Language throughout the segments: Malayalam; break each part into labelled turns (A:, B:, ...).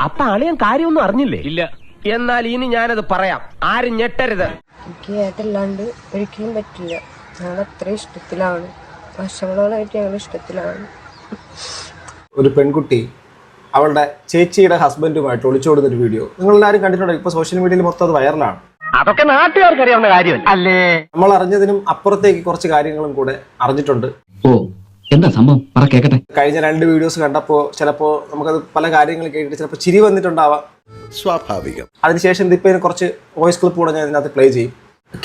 A: അപ്പൊ അളിയൻ കാര്യമൊന്നും അറിഞ്ഞില്ലേ? ഇല്ല. എന്നാൽ ഇനി ഞാനത് പറയാം, ആരും ഞെട്ടരുത്.
B: എനിക്ക് ഏതല്ലാണ്ട് ഒരിക്കലും പറ്റില്ല. ഞങ്ങൾ അത്ര ഇഷ്ടത്തിലാണ്, വർഷങ്ങളോളായിട്ട് ഞങ്ങൾ ഇഷ്ടത്തിലാണ്.
C: ഒരു പെൺകുട്ടി അവളുടെ ചേച്ചിയുടെ ഹസ്ബൻഡുമായിട്ട് ഒളിച്ചോടുന്ന ഒരു വീഡിയോ നിങ്ങളെല്ലാവരും കണ്ടിട്ടുണ്ടോ? ഇപ്പൊ സോഷ്യൽ മീഡിയയിൽ മൊത്തം അത് വൈറലാണ്.
A: അതൊക്കെ നാട്ടുകാർക്ക് അറിയാവുന്ന കാര്യം അല്ലേ?
C: നമ്മൾ അറിഞ്ഞതിനും അപ്പുറത്തേക്ക് കുറച്ച് കാര്യങ്ങളും കൂടെ അറിഞ്ഞിട്ടുണ്ട്.
D: ഓ, എന്താ സംഭവം? പറ കേക്കട്ടെ.
C: കഴിഞ്ഞ 2 വീഡിയോസ് കണ്ടപ്പോൾ ചിലപ്പോൾ നമുക്കത് പല കാര്യങ്ങൾ കേട്ടിട്ട് ചിലപ്പോൾ ചിരി വന്നിട്ടുണ്ടാവാം,
E: സ്വാഭാവികം.
C: അതിനുശേഷം ഇതിപ്പോൾ കുറച്ച് വോയിസ് ക്ലിപ്പ് കൂടെ ഞാൻ ഇതിനകത്ത് പ്ലേ ചെയ്യും.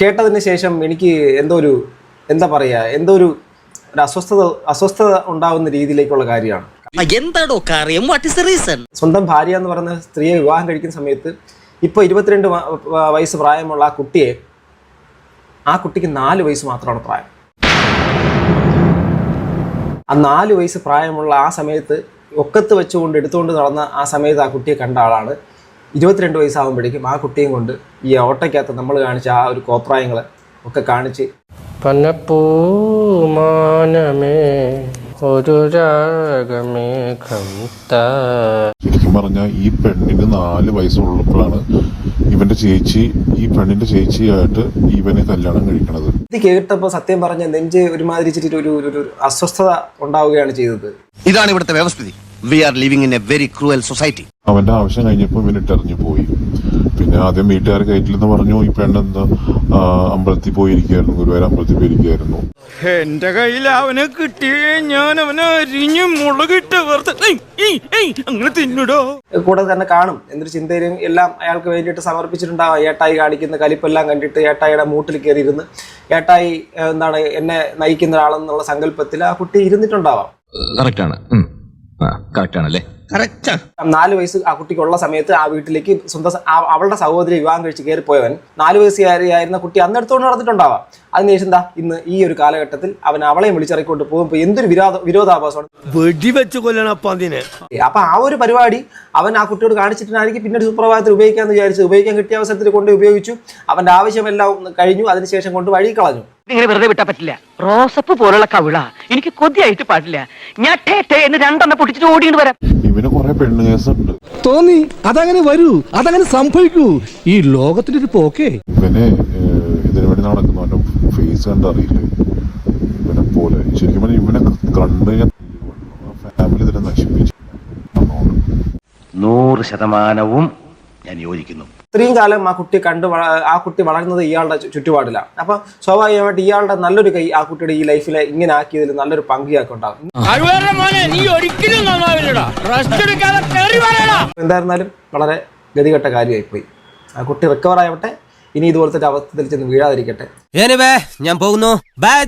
C: കേട്ടതിന് ശേഷം എനിക്ക് എന്തോ ഒരു ഒരു അസ്വസ്ഥത ഉണ്ടാവുന്ന രീതിയിലേക്കുള്ള കാര്യമാണ്.
F: എന്താടോ കാര്യം? What is the reason?
C: സ്വന്തം ഭാര്യ എന്ന് പറയുന്ന സ്ത്രീയെ വിവാഹം കഴിക്കുന്ന സമയത്ത് ഇപ്പോൾ 22 വയസ്സ് പ്രായമുള്ള ആ കുട്ടിക്ക് 4 വയസ്സ് മാത്രമാണ് പ്രായം. ആ 4 വയസ്സ് പ്രായമുള്ള ആ സമയത്ത് ഒക്കത്ത് വെച്ചുകൊണ്ട് എടുത്തുകൊണ്ട് നടന്ന ആ സമയത്ത് ആ കുട്ടിയെ കണ്ട ആളാണ് 22 വയസ്സാകുമ്പോഴേക്കും ആ കുട്ടിയും കൊണ്ട് ഈ ഓട്ടയ്ക്കകത്ത് നമ്മൾ കാണിച്ച ആ ഒരു കോപ്രായങ്ങൾ ഒക്കെ കാണിച്ച്
G: ശരിക്കും പറഞ്ഞാൽ ഈ പെണ്ണിന് 4 വയസ്സുള്ളപ്പോഴാണ് ഈ പെണ്ണിന്റെ ചേച്ചിയായിട്ട് ഇവനെ കല്യാണം കഴിക്കണത്.
C: ഇത് കേട്ടപ്പോൾ സത്യം പറഞ്ഞ നെഞ്ച് ഒരുമാതിരി ഒരു അസ്വസ്ഥത ഉണ്ടാവുകയാണ് ചെയ്തത്.
E: ഇതാണ് ഇവിടുത്തെ വ്യവസ്ഥിതി. We are living in a very cruel society.
G: അവന്റെ ആവശ്യം കഴിഞ്ഞപ്പോൾ ഇവനിട്ടെറിഞ്ഞു പോയി. പിന്നെ ആദ്യം വീട്ടുകാർ കയറ്റില്ലെന്ന് പറഞ്ഞു. ഈ പെണ്ണെന്താ അമ്പലത്തിൽ പോയിരിക്കായിരുന്നു, ഗുരുവായൂർ അമ്പലത്തിൽ പോയിരിക്കായിരുന്നു.
H: എന്റെ കയ്യിൽ അവനെ കിട്ടിയേ ഞാൻ അവനെ അരിഞ്ഞ് മുളകിട്ട് അങ്ങനെ തിന്നിടോ.
C: കൂടെ തന്നെ കാണും എന്നൊരു ചിന്തയിലും എല്ലാം അയാൾക്ക് വേണ്ടിയിട്ട് സമർപ്പിച്ചിട്ടുണ്ടാവാം. ഏട്ടായി കാണിക്കുന്ന കലിപ്പെല്ലാം കണ്ടിട്ട് ഏട്ടായിയുടെ മൂട്ടിൽ കയറിയിരുന്ന് ഏട്ടായി എന്നെ നയിക്കുന്ന ഒരാളെന്നുള്ള സങ്കല്പത്തിൽ ആ കുട്ടി ഇരുന്നിട്ടുണ്ടാവാം.
D: കറക്റ്റാണല്ലേ?
C: 4 വയസ്സ് ആ കുട്ടിക്കുള്ള സമയത്ത് ആ വീട്ടിലേക്ക് അവളുടെ സഹോദരി വിവാഹം കഴിച്ച് കയറിപ്പോയവൻ 4 വയസ്സുകാരിയായിരുന്ന കുട്ടി അന്ന് എടുത്തുകൊണ്ട് നടന്നിട്ടുണ്ടാവാം. അതിനുശേഷം ഇന്ന് ഈ ഒരു കാലഘട്ടത്തിൽ അവൻ അവളെയും വിളിച്ചിറക്കിക്കൊണ്ട് പോകുമ്പോൾ എന്തൊരു വിരോധാഭാസമാണ്.
H: വെടിവെച്ച് കൊല്ലണപ്പ അതിനെ.
C: അപ്പൊ ആ ഒരു പരിപാടി അവൻ ആ കുട്ടിയോട് കാണിച്ചിട്ടായിരിക്കും പിന്നീട് സുപ്രഭാതത്തിൽ ഉപയോഗിക്കാന്ന് വിചാരിച്ചു. ഉപയോഗിക്കാൻ കിട്ടിയ അവസരത്തിൽ കൊണ്ട് ഉപയോഗിച്ചു. അവന്റെ ആവശ്യമെല്ലാം കഴിഞ്ഞു. അതിനുശേഷം കൊണ്ട് വഴി കളഞ്ഞു.
A: ഇങ്ങനെ വെറുതെ വിട്ടാ പറ്റില്ല. റോസപ്പ് പോലുള്ള കവിള എനിക്ക് കൊതിയായിട്ട് പാടില്ല. ഞാൻ എന്ന് 2 പൊട്ടിച്ചിട്ട് ഓടിയിട്ട് വരാം.
G: ഇവന് കുറെ പെണ്ണ് കേസുണ്ട്.
I: തോന്നി അതങ്ങനെ വരൂ, അതങ്ങനെ സംഭവിക്കൂ. ഈ ലോകത്തിന്റെ ഒരു പോക്കേ.
G: ഇവനെ ഇതിനു വേണ്ടി നടക്കുന്നവന്റെ ഫേസ് കണ്ടറിയില്ലേ? ഇവനെ പോലെ ശരിക്കും പറഞ്ഞാൽ ഇവനെ കണ്ടു ഫാമിലി ഇതിനെ നശിപ്പിച്ചു.
A: 100% ഞാൻ യോജിക്കുന്നു.
C: ഇത്രയും കാലം ആ കുട്ടി വളർന്നത് ഇയാളുടെ ചുറ്റുപാടിലാണ്. അപ്പൊ സ്വാഭാവികമായിട്ട് ഇയാളുടെ നല്ലൊരു കൈ ആ കുട്ടിയുടെ ഈ ലൈഫിലെ ഇങ്ങനെ ആക്കിയതിൽ നല്ലൊരു പങ്ക് ഇയാൾക്കുണ്ടാകും. എന്തായിരുന്നാലും വളരെ ഗതികെട്ട കാര്യമായിപ്പോയി. ആ കുട്ടി റിക്കവർ ആവട്ടെ. ഇനി ഇതുപോലത്തെ അവസ്ഥയിൽ ചെന്ന് വീഴാതിരിക്കട്ടെ.
F: ഞാൻ പോകുന്നു. ബൈ.